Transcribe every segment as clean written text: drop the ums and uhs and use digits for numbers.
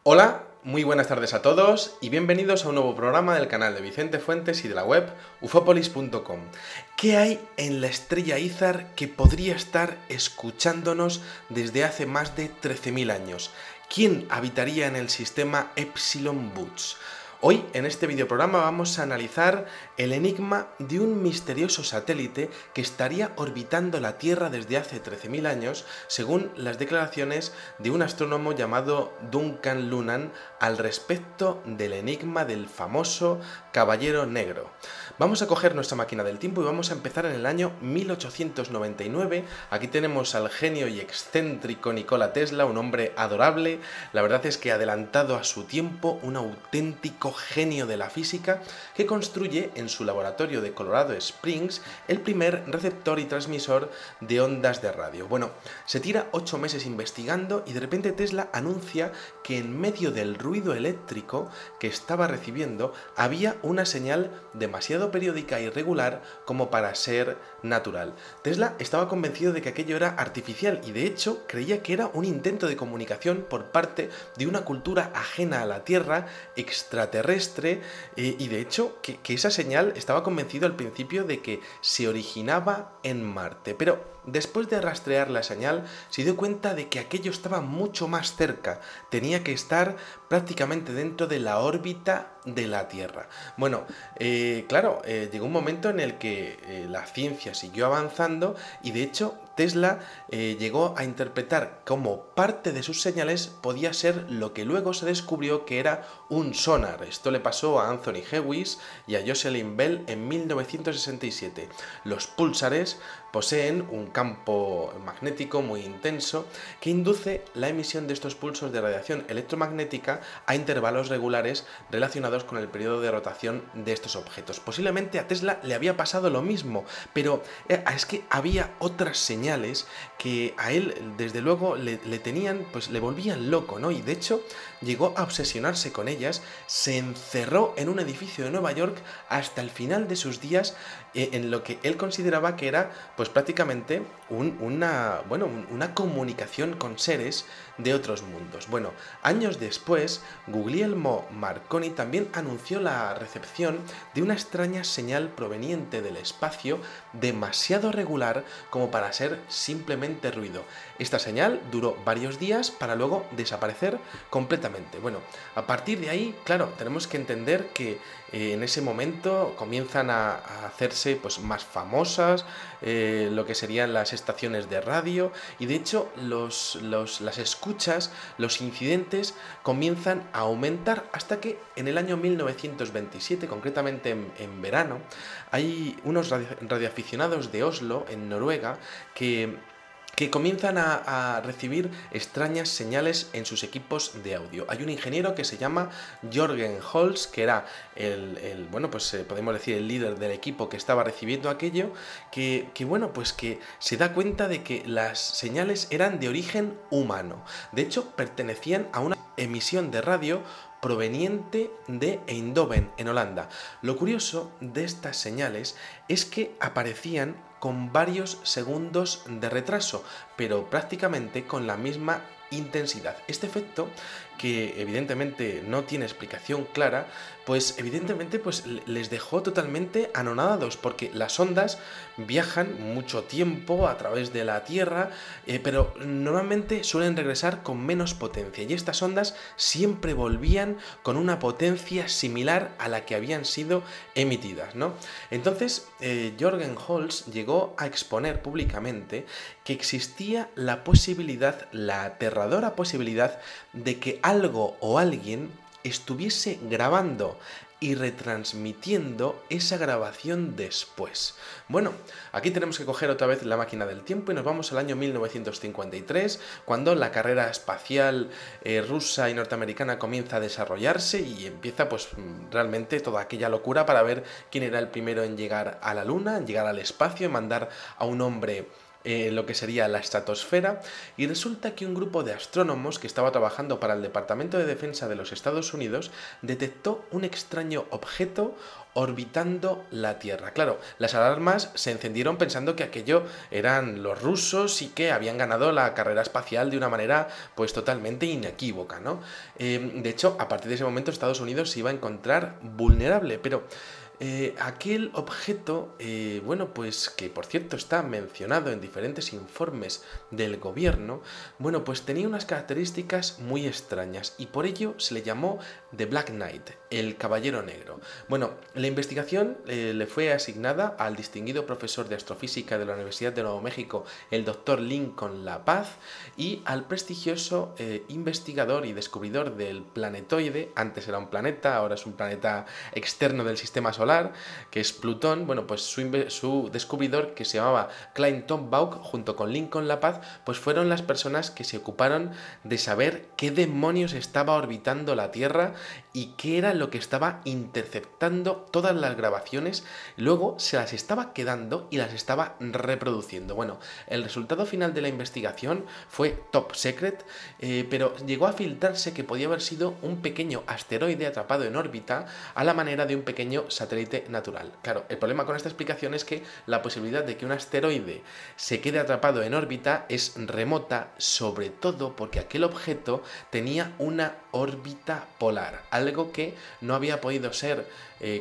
Hola, muy buenas tardes a todos y bienvenidos a un nuevo programa del canal de Vicente Fuentes y de la web ufopolis.com. ¿Qué hay en la estrella Ízar que podría estar escuchándonos desde hace más de 13.000 años? ¿Quién habitaría en el sistema Epsilon Boots? Hoy, en este videoprograma, vamos a analizar el enigma de un misterioso satélite que estaría orbitando la Tierra desde hace 13.000 años, según las declaraciones de un astrónomo llamado Duncan Lunan al respecto del enigma del famoso Caballero Negro. Vamos a coger nuestra máquina del tiempo y vamos a empezar en el año 1899. Aquí tenemos al genio y excéntrico Nikola Tesla, un hombre adorable. La verdad es que adelantado a su tiempo, un auténtico genio de la física que construye en su laboratorio de Colorado Springs el primer receptor y transmisor de ondas de radio. Bueno, se tira 8 meses investigando y de repente Tesla anuncia que en medio del ruido eléctrico que estaba recibiendo había una señal demasiado periódica e irregular como para ser natural. Tesla estaba convencido de que aquello era artificial y de hecho creía que era un intento de comunicación por parte de una cultura ajena a la Tierra, extraterrestre, y de hecho que esa señal estaba convencido al principio de que se originaba en Marte. Pero después de rastrear la señal, se dio cuenta de que aquello estaba mucho más cerca, tenía que estar prácticamente dentro de la órbita de la Tierra. Bueno, claro, llegó un momento en el que la ciencia siguió avanzando y de hecho Tesla llegó a interpretar como parte de sus señales podía ser lo que luego se descubrió que era un sonar. Esto le pasó a Anthony Hewitt y a Jocelyn Bell en 1967. Los púlsares poseen un campo magnético muy intenso que induce la emisión de estos pulsos de radiación electromagnética a intervalos regulares relacionados con el periodo de rotación de estos objetos. Posiblemente a Tesla le había pasado lo mismo, pero es que había otras señales que a él desde luego le tenían, pues le volvían loco, ¿no? Y de hecho llegó a obsesionarse con ellas, se encerró en un edificio de Nueva York hasta el final de sus días en lo que él consideraba que era pues prácticamente una comunicación con seres de otros mundos. Bueno, años después, Guglielmo Marconi también anunció la recepción de una extraña señal proveniente del espacio demasiado regular como para ser simplemente ruido. Esta señal duró varios días para luego desaparecer completamente. Bueno, a partir de ahí, claro, tenemos que entender que en ese momento comienzan a hacerse pues más famosas lo que serían las estaciones de radio y de hecho las escuchas, los incidentes comienzan a aumentar hasta que en el año 1927, concretamente en verano, hay unos radioaficionados de Oslo, en Noruega, que comienzan a recibir extrañas señales en sus equipos de audio. Hay un ingeniero que se llama Jørgen Holst, que era podemos decir el líder del equipo que estaba recibiendo aquello, que se da cuenta de que las señales eran de origen humano. De hecho, pertenecían a una emisión de radio proveniente de Eindhoven, en Holanda. Lo curioso de estas señales es que aparecían con varios segundos de retraso, pero prácticamente con la misma intensidad. Este efecto, que evidentemente no tiene explicación clara, pues evidentemente pues les dejó totalmente anonadados, porque las ondas viajan mucho tiempo a través de la Tierra, pero normalmente suelen regresar con menos potencia, y estas ondas siempre volvían con una potencia similar a la que habían sido emitidas, ¿no? Entonces, Jørgen Holst llegó a exponer públicamente que existía la posibilidad, la aterradora posibilidad, de que algo o alguien estuviese grabando y retransmitiendo esa grabación después. Bueno, aquí tenemos que coger otra vez la máquina del tiempo y nos vamos al año 1953, cuando la carrera espacial rusa y norteamericana comienza a desarrollarse y empieza pues realmente toda aquella locura para ver quién era el primero en llegar a la Luna, en llegar al espacio, en mandar a un hombre lo que sería la estratosfera, y resulta que un grupo de astrónomos que estaba trabajando para el Departamento de Defensa de los Estados Unidos detectó un extraño objeto orbitando la Tierra. Claro, las alarmas se encendieron pensando que aquello eran los rusos y que habían ganado la carrera espacial de una manera pues totalmente inequívoca, ¿no? De hecho, a partir de ese momento Estados Unidos se iba a encontrar vulnerable, pero aquel objeto, bueno, pues que por cierto está mencionado en diferentes informes del gobierno, bueno, pues tenía unas características muy extrañas y por ello se le llamó The Black Knight, el Caballero Negro. Bueno, la investigación le fue asignada al distinguido profesor de astrofísica de la Universidad de Nuevo México, el doctor Lincoln La Paz, y al prestigioso investigador y descubridor del planetoide, antes era un planeta, ahora es un planeta externo del sistema solar, que es Plutón. Bueno, pues su descubridor, que se llamaba Klein Tombaugh, junto con Lincoln La Paz, pues fueron las personas que se ocuparon de saber qué demonios estaba orbitando la Tierra y qué era lo que estaba interceptando todas las grabaciones, luego se las estaba quedando y las estaba reproduciendo. Bueno, el resultado final de la investigación fue top secret, pero llegó a filtrarse que podía haber sido un pequeño asteroide atrapado en órbita a la manera de un pequeño satélite natural. Claro, el problema con esta explicación es que la posibilidad de que un asteroide se quede atrapado en órbita es remota, sobre todo porque aquel objeto tenía una órbita polar, algo que no había podido ser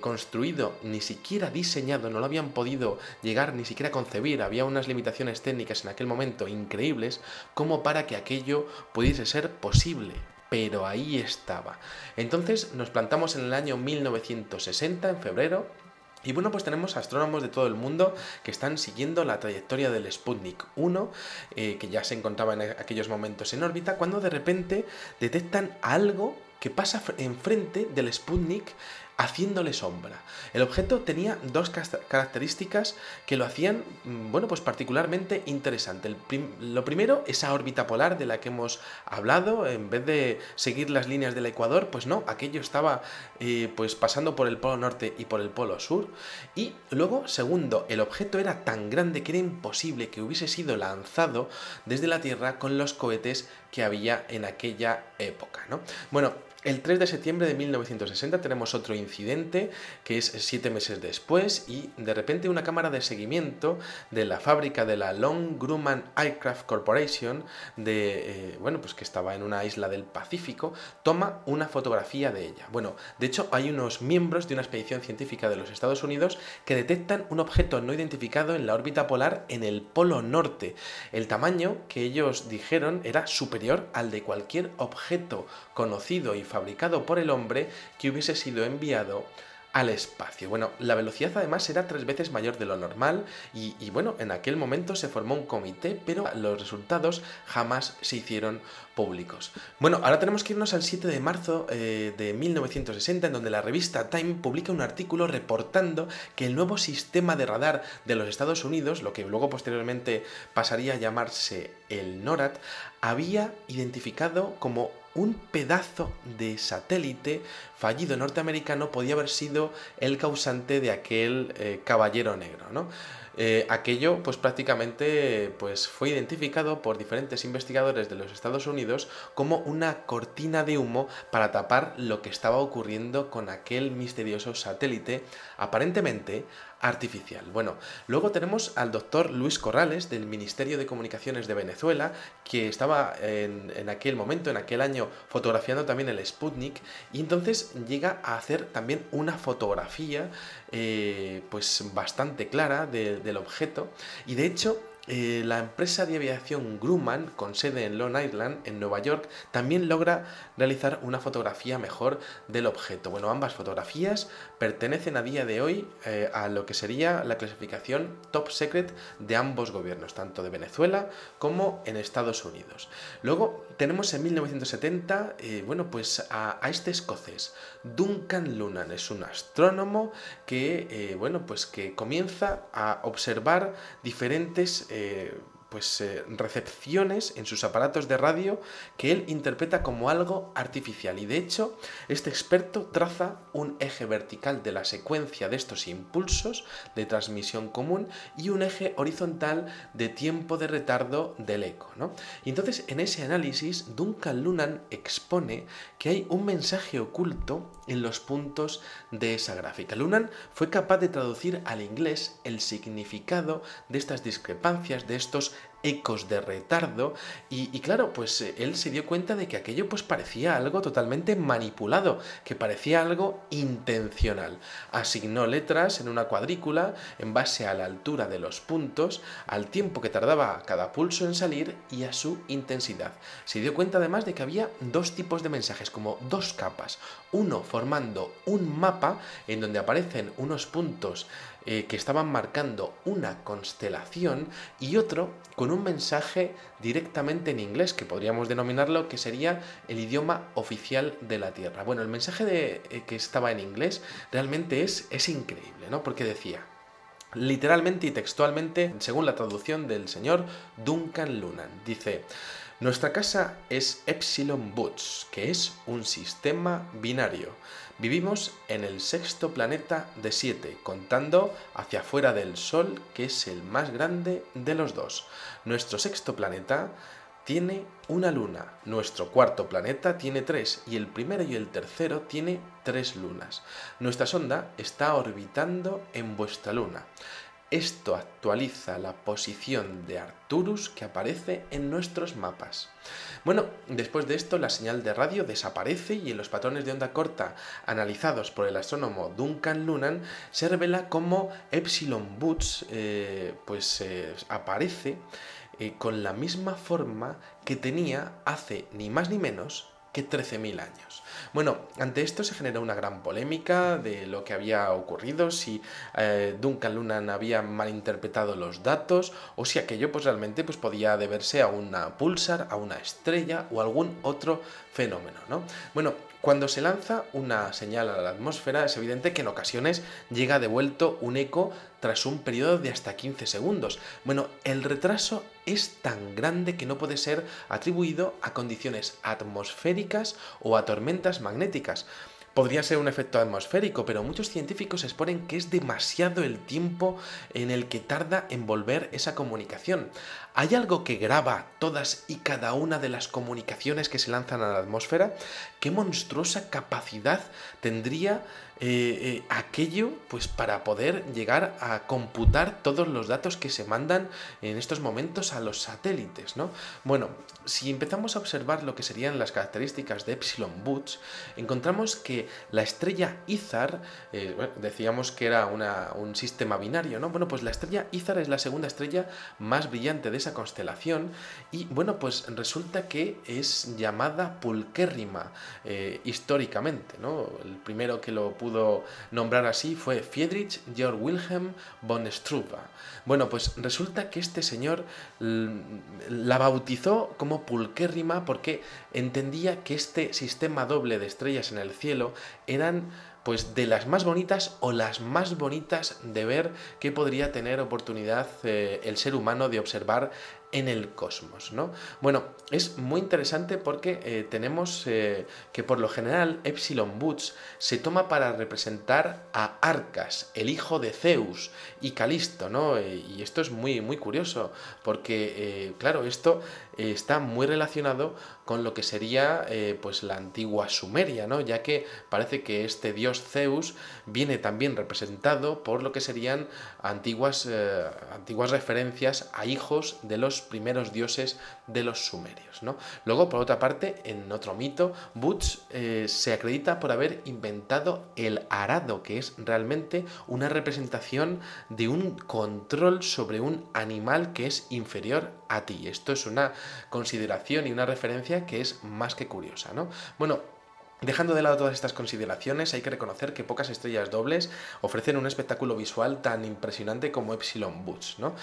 construido, ni siquiera diseñado, no lo habían podido llegar ni siquiera a concebir, había unas limitaciones técnicas en aquel momento increíbles como para que aquello pudiese ser posible. Pero ahí estaba. Entonces nos plantamos en el año 1960, en febrero, y bueno, pues tenemos astrónomos de todo el mundo que están siguiendo la trayectoria del Sputnik 1, que ya se encontraba en aquellos momentos en órbita, cuando de repente detectan algo que pasa enfrente del Sputnik haciéndole sombra. El objeto tenía dos características que lo hacían, bueno, pues particularmente interesante. Lo primero, esa órbita polar de la que hemos hablado, en vez de seguir las líneas del ecuador, pues no, aquello estaba pues pasando por el polo norte y por el polo sur. Y luego, segundo, el objeto era tan grande que era imposible que hubiese sido lanzado desde la Tierra con los cohetes que había en aquella época, ¿no? Bueno, el 3 de septiembre de 1960 tenemos otro incidente, que es 7 meses después, y de repente una cámara de seguimiento de la fábrica de la Long Grumman Aircraft Corporation, bueno, pues que estaba en una isla del Pacífico, toma una fotografía de ella. Bueno, de hecho hay unos miembros de una expedición científica de los Estados Unidos que detectan un objeto no identificado en la órbita polar en el polo norte. El tamaño que ellos dijeron era superior al de cualquier objeto conocido y fabricado por el hombre que hubiese sido enviado al espacio. Bueno, la velocidad además era 3 veces mayor de lo normal y bueno, en aquel momento se formó un comité, pero los resultados jamás se hicieron públicos. Bueno, ahora tenemos que irnos al 7 de marzo de 1960, en donde la revista Time publica un artículo reportando que el nuevo sistema de radar de los Estados Unidos, lo que luego posteriormente pasaría a llamarse el NORAD, había identificado como un pedazo de satélite fallido norteamericano podía haber sido el causante de aquel caballero negro, ¿no? Aquello pues prácticamente pues, fue identificado por diferentes investigadores de los Estados Unidos como una cortina de humo para tapar lo que estaba ocurriendo con aquel misterioso satélite aparentemente artificial. Bueno, luego tenemos al doctor Luis Corrales del Ministerio de Comunicaciones de Venezuela, que estaba en aquel momento, en aquel año, fotografiando también el Sputnik, y entonces llega a hacer también una fotografía pues bastante clara del objeto, y de hecho la empresa de aviación Grumman, con sede en Long Island, en Nueva York, también logra realizar una fotografía mejor del objeto. Bueno, ambas fotografías pertenecen a día de hoy a lo que sería la clasificación top secret de ambos gobiernos, tanto de Venezuela como en Estados Unidos. Luego tenemos en 1970, bueno, pues a este escocés, Duncan Lunnan, es un astrónomo que, bueno, pues que comienza a observar diferentes recepciones en sus aparatos de radio que él interpreta como algo artificial. Y de hecho, este experto traza un eje vertical de la secuencia de estos impulsos de transmisión común y un eje horizontal de tiempo de retardo del eco, ¿no? Y entonces, en ese análisis, Duncan Lunan expone que hay un mensaje oculto en los puntos de esa gráfica. Lunan fue capaz de traducir al inglés el significado de estas discrepancias, de estos ecos de retardo, y claro, pues él se dio cuenta de que aquello pues parecía algo totalmente manipulado, que parecía algo intencional. Asignó letras en una cuadrícula en base a la altura de los puntos, al tiempo que tardaba cada pulso en salir y a su intensidad. Se dio cuenta además de que había dos tipos de mensajes, como dos capas, uno formando un mapa en donde aparecen unos puntos que estaban marcando una constelación, y otro con un mensaje directamente en inglés, que podríamos denominarlo que sería el idioma oficial de la Tierra. Bueno, el mensaje que estaba en inglés realmente es increíble, ¿no? Porque decía, literalmente y textualmente, según la traducción del señor Duncan Lunan, dice: nuestra casa es Epsilon Boots, que es un sistema binario. Vivimos en el sexto planeta de 7, contando hacia afuera del Sol, que es el más grande de los dos. Nuestro sexto planeta tiene una luna, nuestro cuarto planeta tiene 3 y el primero y el tercero tiene 3 lunas. Nuestra sonda está orbitando en vuestra luna. Esto actualiza la posición de Arcturus que aparece en nuestros mapas. Bueno, después de esto la señal de radio desaparece y en los patrones de onda corta analizados por el astrónomo Duncan Lunan se revela cómo Epsilon Boots aparece con la misma forma que tenía hace ni más ni menos que 13.000 años. Bueno, ante esto se generó una gran polémica de lo que había ocurrido, si Duncan Lunan había malinterpretado los datos o si aquello pues realmente pues podía deberse a una púlsar, a una estrella o algún otro fenómeno, ¿no? Bueno, cuando se lanza una señal a la atmósfera es evidente que en ocasiones llega devuelto un eco tras un periodo de hasta 15 segundos. Bueno, el retraso es tan grande que no puede ser atribuido a condiciones atmosféricas o a tormentas magnéticas. Podría ser un efecto atmosférico, pero muchos científicos exponen que es demasiado el tiempo en el que tarda en volver esa comunicación. ¿Hay algo que graba todas y cada una de las comunicaciones que se lanzan a la atmósfera? ¿Qué monstruosa capacidad tendría aquello pues para poder llegar a computar todos los datos que se mandan en estos momentos a los satélites, ¿no? Bueno, si empezamos a observar lo que serían las características de Epsilon Boots, encontramos que la estrella Izar, decíamos que era un sistema binario, ¿no? Bueno, pues la estrella Izar es la segunda estrella más brillante de esa constelación y, bueno, pues resulta que es llamada pulquérrima históricamente, ¿no? El primero que lo pudo nombrar así fue Friedrich Georg Wilhelm von Struve. Bueno, pues resulta que este señor la bautizó como pulquérrima porque entendía que este sistema doble de estrellas en el cielo eran pues de las más bonitas o las más bonitas de ver que podría tener oportunidad el ser humano de observar en el cosmos, ¿no? Bueno, es muy interesante porque tenemos que por lo general Epsilon Boots se toma para representar a Arcas, el hijo de Zeus y Calisto, ¿no? Y esto es muy, muy curioso porque, claro, esto está muy relacionado con lo que sería pues la antigua Sumeria, ¿no? Ya que parece que este dios Zeus viene también representado por lo que serían antiguas referencias a hijos de los primeros dioses de los sumerios, ¿no? Luego, por otra parte, en otro mito, Boots se acredita por haber inventado el arado, que es realmente una representación de un control sobre un animal que es inferior a ti. Esto es una consideración y una referencia que es más que curiosa, ¿no? Bueno, Dejando de lado todas estas consideraciones, hay que reconocer que pocas estrellas dobles ofrecen un espectáculo visual tan impresionante como Epsilon Boots, ¿no?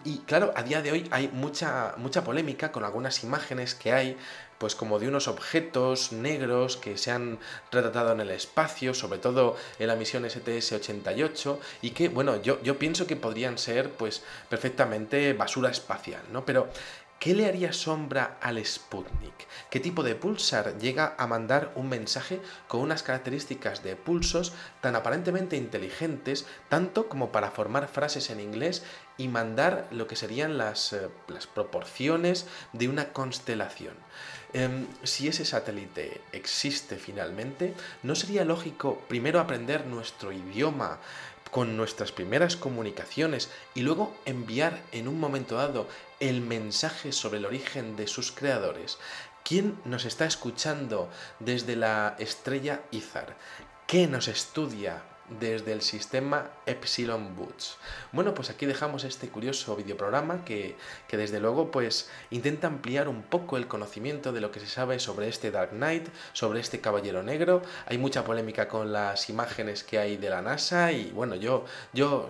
Y claro, a día de hoy hay mucha polémica con algunas imágenes que hay, pues como de unos objetos negros que se han retratado en el espacio, sobre todo en la misión STS-88, y que, bueno, yo pienso que podrían ser, pues, perfectamente basura espacial, ¿no? Pero ¿qué le haría sombra al Sputnik? ¿Qué tipo de pulsar llega a mandar un mensaje con unas características de pulsos tan aparentemente inteligentes, tanto como para formar frases en inglés y mandar lo que serían las proporciones de una constelación? Si ese satélite existe finalmente, ¿no sería lógico primero aprender nuestro idioma con nuestras primeras comunicaciones y luego enviar en un momento dado el mensaje sobre el origen de sus creadores? ¿Quién nos está escuchando desde la estrella Izar? ¿Qué nos estudia desde el sistema Epsilon Boots? Bueno, pues aquí dejamos este curioso videoprograma que desde luego pues intenta ampliar un poco el conocimiento de lo que se sabe sobre este Dark Knight, sobre este Caballero Negro. Hay mucha polémica con las imágenes que hay de la NASA y bueno, yo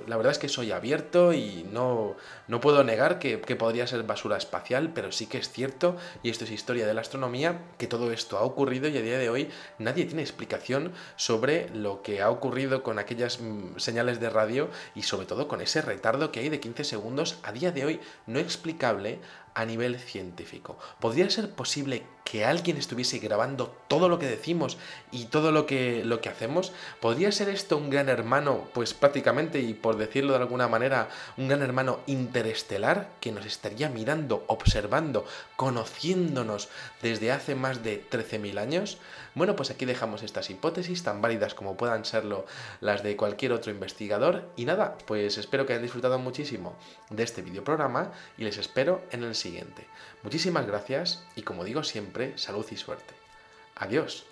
la verdad es que soy abierto y no puedo negar que podría ser basura espacial, pero sí que es cierto, y esto es historia de la astronomía, que todo esto ha ocurrido y a día de hoy nadie tiene explicación sobre lo que ha ocurrido con aquellas señales de radio y sobre todo con ese retardo que hay de 15 segundos a día de hoy no explicable a nivel científico. ¿Podría ser posible que alguien estuviese grabando todo lo que decimos y todo lo que hacemos? ¿Podría ser esto un gran hermano, pues prácticamente, y por decirlo de alguna manera, un gran hermano interestelar que nos estaría mirando, observando, conociéndonos desde hace más de 13.000 años? Bueno, pues aquí dejamos estas hipótesis tan válidas como puedan serlo las de cualquier otro investigador y nada, pues espero que hayan disfrutado muchísimo de este videoprograma y les espero en el siguiente. Muchísimas gracias y como digo siempre, salud y suerte. Adiós.